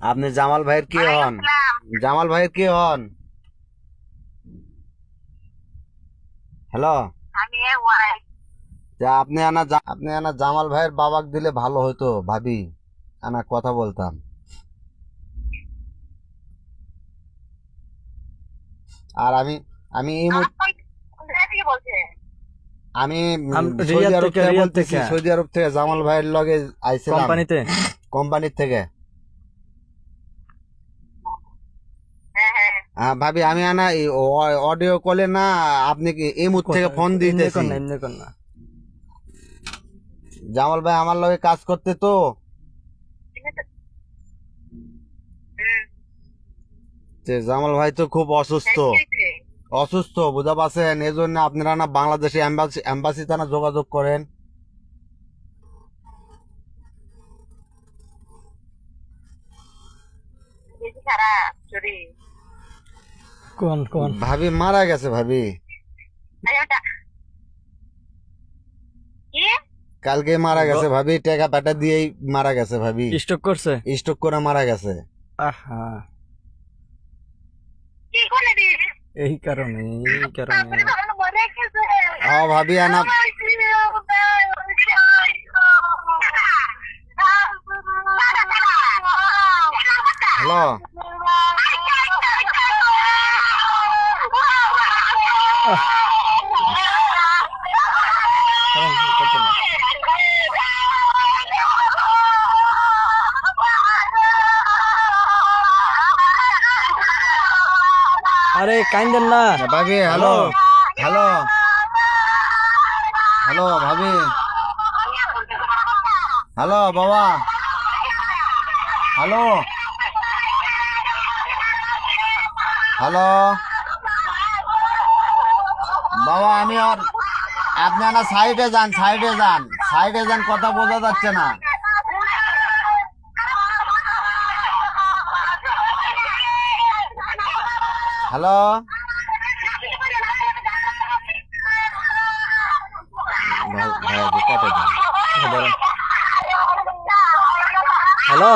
আপনি জামাল ভাইয়ের কে হন? জামাল ভাইয়ের কে হন? হ্যালো, আপনি আনা জামাল ভাইয়ের বাবাক দিলে ভালো হতো ভাবি, আনা কথা বলতাম। আর আমি আমি এই আমি সৌদি আরব থেকে বলতেছি, সৌদি আরব থেকে জামাল ভাইয়ের লগে আইছিলাম কোম্পানিতে। কোম্পানির থেকে। ভাবি আমি আনা অডিও কলে না, আপনি কি এই মুহূর্তে থেকে ফোন দিতেছি। এমনি কর না। জামাল ভাই আমার লগে কাজ করতে তো, জামাল ভাই তো খুব অসুস্থ, অসুস্থ বুঝা পাচ্ছেন। এই জন্য আপনারা না বাংলাদেশে এম্বাসিতে না যোগাযোগ করেন। কোন কোন ভাবি মারা গেছে ভাবি, কালকে মারা গেছে ভাবি, টাকা পাঠা দিয়েই মারা গেছে ভাবি, স্টক করছে। স্ট্রোক করে মারা গেছে। আহা, এই কারণে ভাবি আনা হ্যালো, আরে কাইন্দেন না ভাবি। হ্যালো হ্যালো হ্যালো ভাবি, হ্যালো বাবা, হ্যালো হ্যালো বাবা, আমি আর আপনি না সাইডে যান, সাইডে যান, সাইডে যান, কথা বোঝা যাচ্ছে না। হ্যালো ভাই, কেটে দেন। হ্যালো।